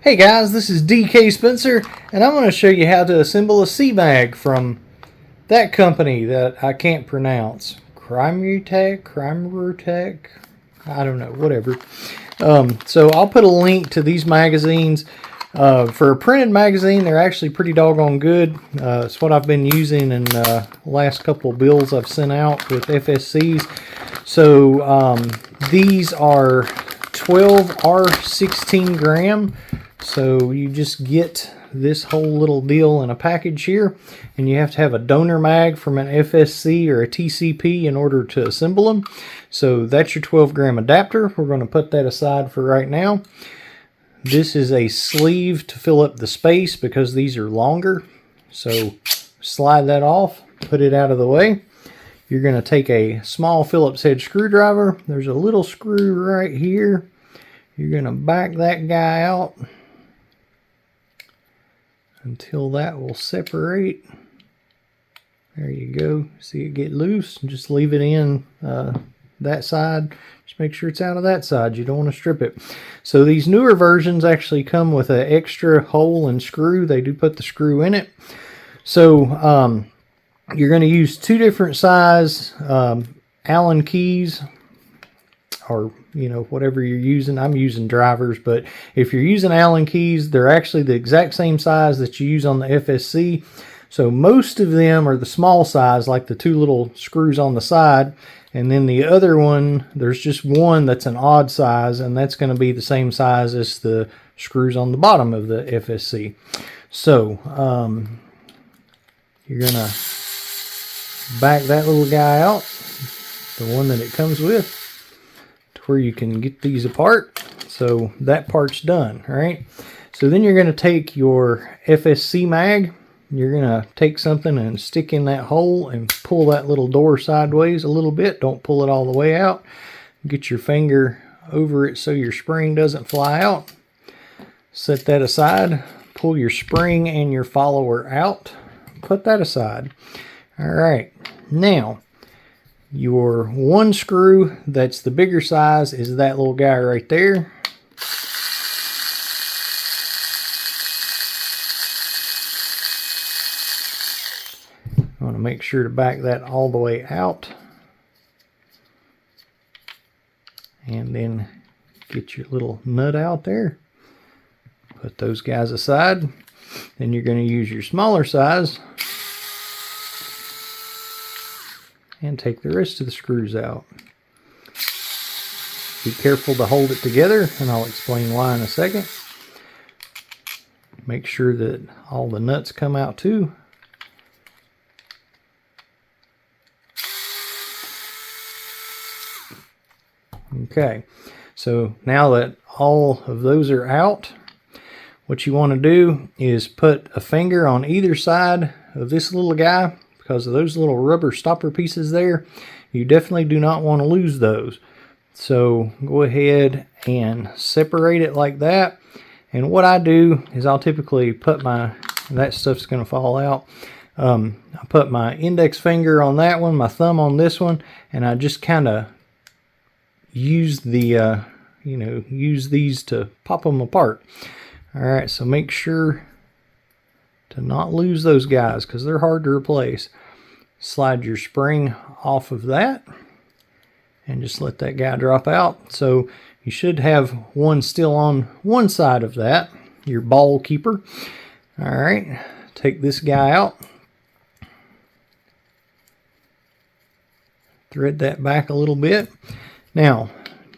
Hey guys, this is DK Spencer, and I'm going to show you how to assemble a C-Mag from that company that I can't pronounce. Cymrutec, I don't know, whatever. So I'll put a link to these magazines. For a printed magazine, they're actually pretty doggone good. It's what I've been using in the last couple of bills I've sent out with FSCs. So these are 12R16 gram. So you just get this whole little deal in a package here, and you have to have a donor mag from an FSC or a TCP in order to assemble them. So that's your 12 gram adapter. We're going to put that aside for right now. This is a sleeve to fill up the space because these are longer. So slide that off, put it out of the way. You're going to take a small Phillips head screwdriver. There's a little screw right here. You're going to back that guy out until that will separate. There you go. See it get loose? Just leave it in that side. Just make sure it's out of that side. You don't want to strip it. So these newer versions actually come with an extra hole and screw. They do put the screw in it. So you're going to use two different size Allen keys, or whatever you're using. I'm using drivers, but if you're using Allen keys, they're actually the exact same size that you use on the FSC. So most of them are the small size, like the two little screws on the side, and then the other one, there's just one that's an odd size, and that's going to be the same size as the screws on the bottom of the FSC. So you're going to back that little guy out, the one that it comes with, where you can get these apart. So that part's done, right? So then you're going to take your FSC mag, you're going to take something and stick in that hole and pull that little door sideways a little bit. Don't pull it all the way out. Get your finger over it so your spring doesn't fly out. Set that aside. Pull your spring and your follower out. Put that aside. All right. Now, your one screw that's the bigger size is that little guy right there. I want to make sure to back that all the way out. And then get your little nut out there. Put those guys aside. Then you're going to use your smaller size and take the rest of the screws out. Be careful to hold it together, and I'll explain why in a second. Make sure that all the nuts come out too. Okay, so now that all of those are out, what you want to do is put a finger on either side of this little guy. Because of those little rubber stopper pieces there, you definitely do not want to lose those. So go ahead and separate it like that. And what I do is I'll typically put that stuff's going to fall out. I put my index finger on that one, my thumb on this one, and I just kind of use use these to pop them apart. All right, so make sure to not lose those guys because they're hard to replace. Slide your spring off of that and just let that guy drop out. So you should have one still on one side of that, your ball keeper. All right, take this guy out. Thread that back a little bit. Now,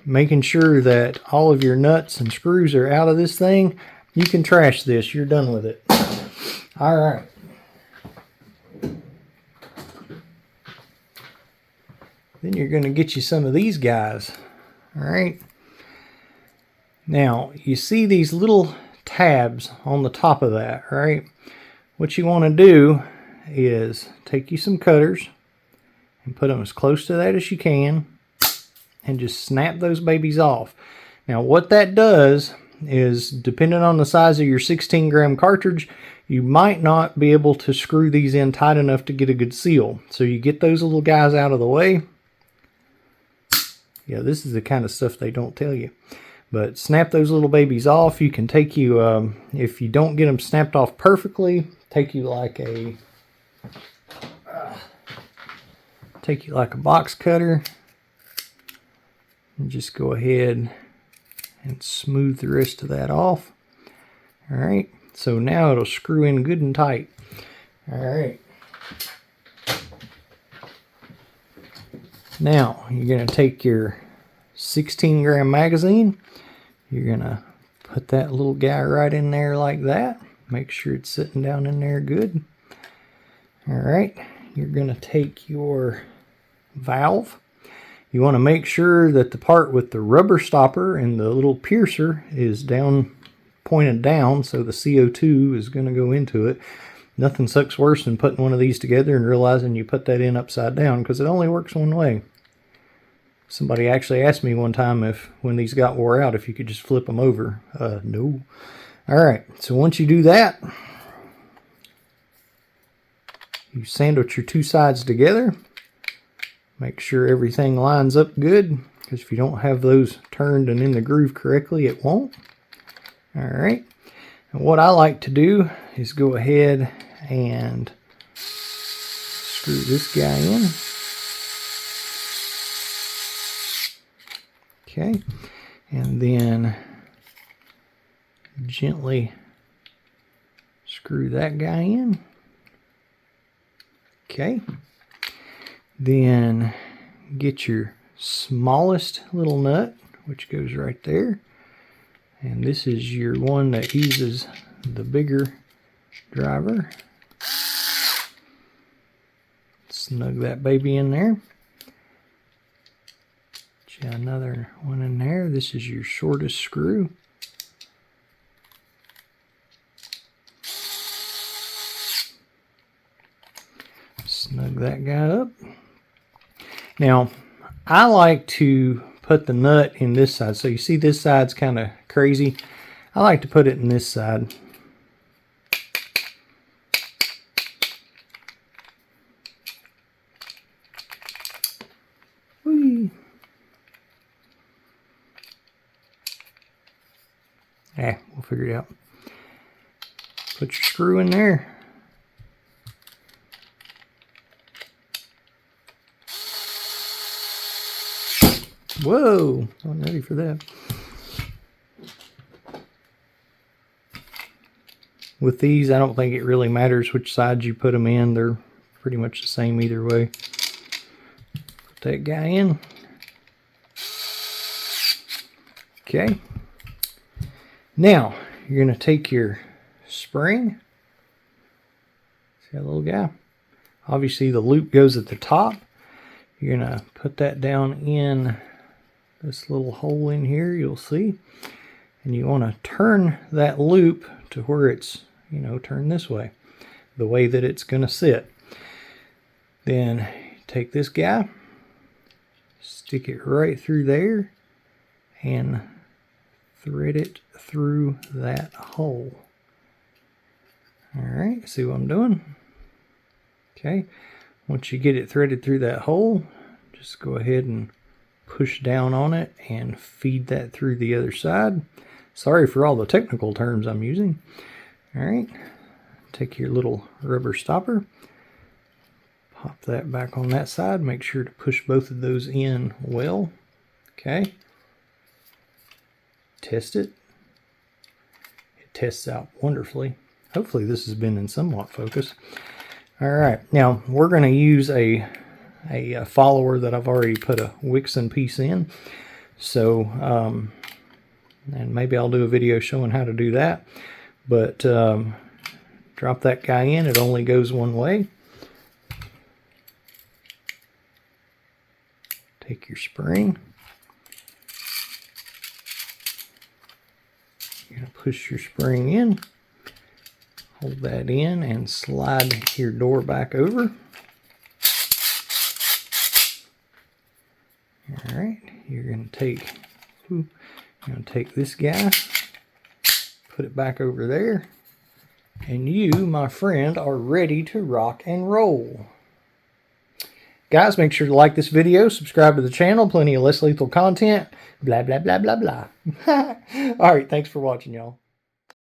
making sure that all of your nuts and screws are out of this thing, you can trash this. You're done with it. All right. Then you're going to get you some of these guys. All right. Now, you see these little tabs on the top of that, right? What you want to do is take you some cutters and put them as close to that as you can and just snap those babies off. Now, what that does is, depending on the size of your 16 gram cartridge, you might not be able to screw these in tight enough to get a good seal. So you get those little guys out of the way. Yeah, this is the kind of stuff they don't tell you. But snap those little babies off. You can take you, if you don't get them snapped off perfectly, take you like a box cutter and just go ahead and smooth the rest of that off. All right, so now it'll screw in good and tight. All right. Now you're going to take your 16-gram magazine. You're going to put that little guy right in there like that. Make sure it's sitting down in there good. All right, you're going to take your valve. You want to make sure that the part with the rubber stopper and the little piercer is down, pointed down, so the CO2 is going to go into it. Nothing sucks worse than putting one of these together and realizing you put that in upside down, because it only works one way. Somebody actually asked me one time when these got wore out, if you could just flip them over. No. All right, so once you do that, you sandwich your two sides together. Make sure everything lines up good, because if you don't have those turned and in the groove correctly, it won't. All right, and what I like to do is go ahead and screw this guy in. Okay, and then gently screw that guy in. Okay, then get your smallest little nut, which goes right there, and this is your one that uses the bigger driver. Snug that baby in there. Got another one in there. This is your shortest screw. Snug that guy up. Now, I like to put the nut in this side. So you see this side's kind of crazy. I like to put it in this side. Whee. We'll figure it out. Put your screw in there. Whoa, I'm ready for that. With these, I don't think it really matters which side you put them in. They're pretty much the same either way. Put that guy in. Okay. Now, you're going to take your spring. See that little guy? Obviously, the loop goes at the top. You're going to put that down in this little hole in here, you'll see. And you want to turn that loop to where it's, turn this way, the way that it's going to sit. Then take this guy, stick it right through there, and thread it through that hole. Alright, see what I'm doing? Okay, once you get it threaded through that hole, just go ahead and push down on it and feed that through the other side. Sorry for all the technical terms I'm using. Alright, take your little rubber stopper, pop that back on that side, make sure to push both of those in well. Okay, test it. It tests out wonderfully. Hopefully this has been in somewhat focus. Alright, now we're going to use a follower that I've already put a Wixon piece in. So, and maybe I'll do a video showing how to do that. But drop that guy in. It only goes one way. Take your spring. You're going to push your spring in. Hold that in and slide your door back over. Alright, you're going to take this guy, put it back over there, and you, my friend, are ready to rock and roll. Guys, make sure to like this video, subscribe to the channel, plenty of less lethal content, blah, blah, blah, blah, blah. All right, thanks for watching, y'all.